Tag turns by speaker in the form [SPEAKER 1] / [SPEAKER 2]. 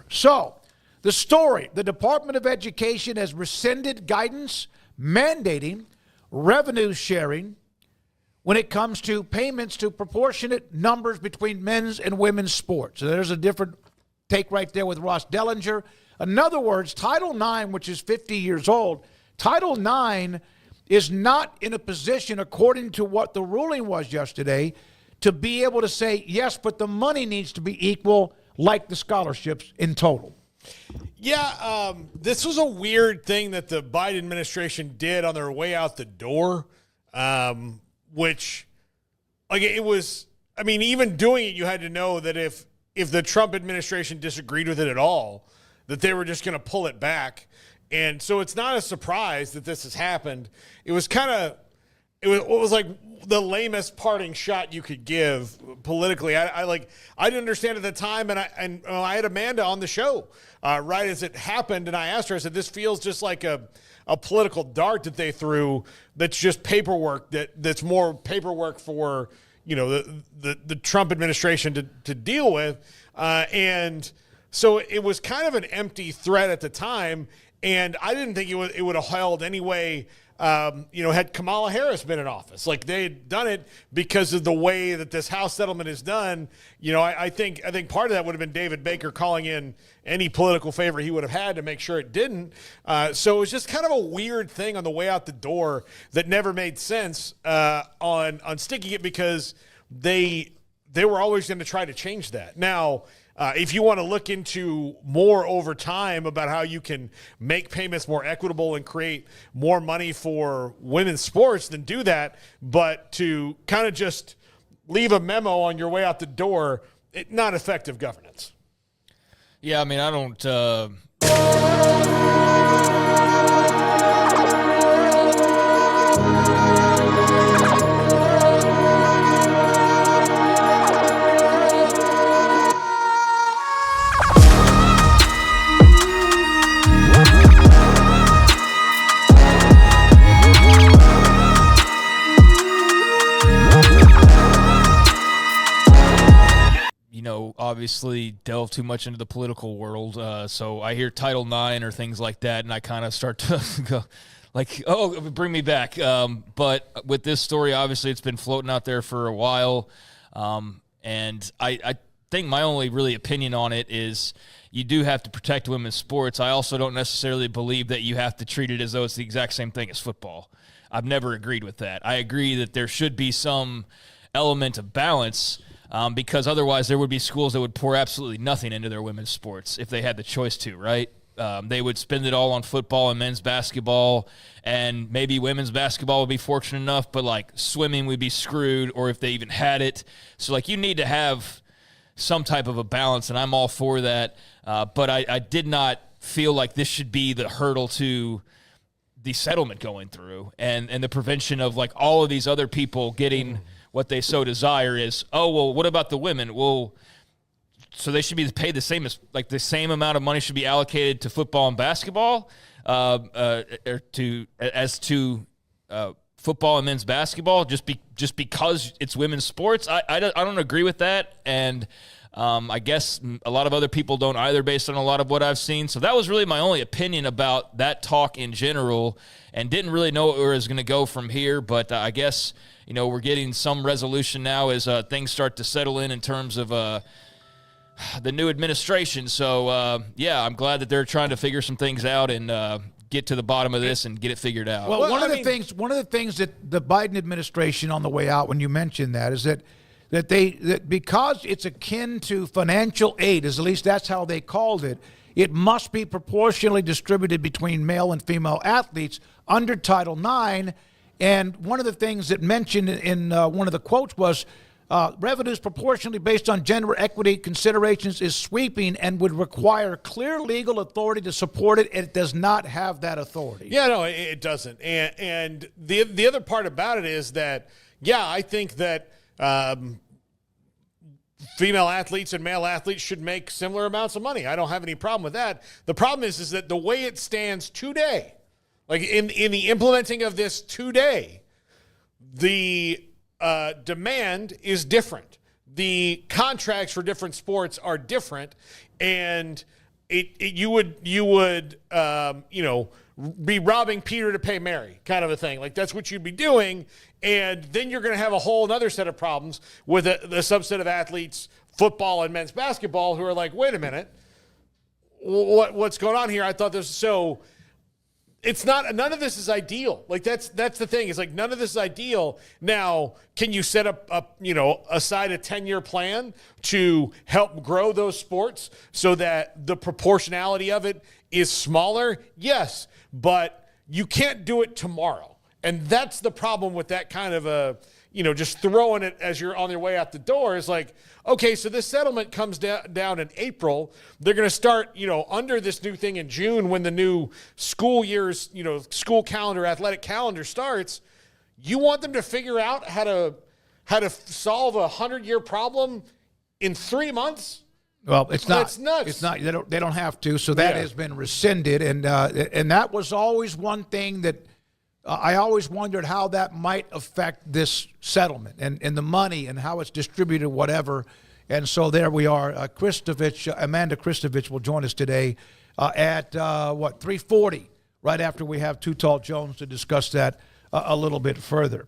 [SPEAKER 1] So, the story, the Department of Education has rescinded guidance mandating revenue sharing when it comes to payments to proportionate numbers between men's and women's sports. So there's a different take right there with Ross Dellinger. In other words, Title IX, which is 50 years old, Title IX is not in a position, according to what the ruling was yesterday, to be able to say, yes, but the money needs to be equal like the scholarships in total.
[SPEAKER 2] Yeah, this was a weird thing that the Biden administration did on their way out the door, which, like, it was, I mean, even doing it, you had to know that if the Trump administration disagreed with it at all, that they were just going to pull it back. And so it's not a surprise that this has happened. It was kind of, it was like the lamest parting shot you could give politically. I didn't understand at the time, and I had Amanda on the show right as it happened, and I asked her, I said, this feels just like a political dart that they threw that's just paperwork, that's more paperwork for, you know, the Trump administration to deal with. And so it was kind of an empty threat at the time, and I didn't think it would have held anyway. Had Kamala Harris been in office, like they had done it because of the way that this House settlement is done. You know, I think part of that would have been David Baker calling in any political favor he would have had to make sure it didn't. So it was just kind of a weird thing on the way out the door that never made sense on sticking it, because they were always going to try to change that. Now, if you want to look into more over time about how you can make payments more equitable and create more money for women's sports, then do that. But to kind of just leave a memo on your way out the door, not effective governance.
[SPEAKER 3] Yeah, I mean, I don't obviously delve too much into the political world. So I hear Title IX or things like that, and I kind of start to go like, oh, bring me back. But with this story, obviously it's been floating out there for a while. And I think my only really opinion on it is you do have to protect women's sports. I also don't necessarily believe that you have to treat it as though it's the exact same thing as football. I've never agreed with that. I agree that there should be some element of balance, because otherwise there would be schools that would pour absolutely nothing into their women's sports if they had the choice to, right? They would spend it all on football and men's basketball, and maybe women's basketball would be fortunate enough, but like swimming would be screwed, or if they even had it. So like you need to have some type of a balance, and I'm all for that. But I did not feel like this should be the hurdle to the settlement going through and the prevention of like all of these other people getting what they so desire is, oh, well, what about the women? Well, so they should be paid the same amount of money should be allocated to football and basketball, as to football and men's basketball, just because it's women's sports. I don't agree with that, and I guess a lot of other people don't either, based on a lot of what I've seen. So that was really my only opinion about that talk in general, and didn't really know where it was going to go from here. But I guess we're getting some resolution now as things start to settle in terms of the new administration. So, I'm glad that they're trying to figure some things out and get to the bottom of this and get it figured out.
[SPEAKER 1] Well, one of the things that the Biden administration on the way out, when you mentioned that, is that because it's akin to financial aid, at least that's how they called it, it must be proportionally distributed between male and female athletes under Title IX. And one of the things that mentioned in one of the quotes was revenues proportionally based on gender equity considerations is sweeping and would require clear legal authority to support it. It does not have that authority.
[SPEAKER 2] Yeah, no, it doesn't. And the other part about it is that, I think that female athletes and male athletes should make similar amounts of money. I don't have any problem with that. The problem is that the way it stands today, like in the implementing of this today, the demand is different. The contracts for different sports are different, and you would be robbing Peter to pay Mary kind of a thing. Like that's what you'd be doing. And then you're going to have a whole other set of problems with the subset of athletes, football and men's basketball, who are like, wait a minute, what's going on here? I thought this. So it's not, none of this is ideal. Like that's the thing. It's like none of this is ideal. Now, can you set up aside a 10-year plan to help grow those sports so that the proportionality of it is smaller? Yes, but you can't do it tomorrow. And that's the problem with that kind of just throwing it as you're on your way out the door is like, okay, so this settlement comes down in April. They're going to start, under this new thing in June when the new school year's, school calendar, athletic calendar starts. You want them to figure out how to solve a 100-year problem in 3 months?
[SPEAKER 1] Well, it's not.
[SPEAKER 2] That's nuts.
[SPEAKER 1] It's not. They don't have to. So that has been rescinded, and that was always one thing that I always wondered how that might affect this settlement and the money and how it's distributed, whatever. And so there we are. Amanda Kristovich will join us today at 3:40, right after we have Too Tall Jones to discuss that a little bit further.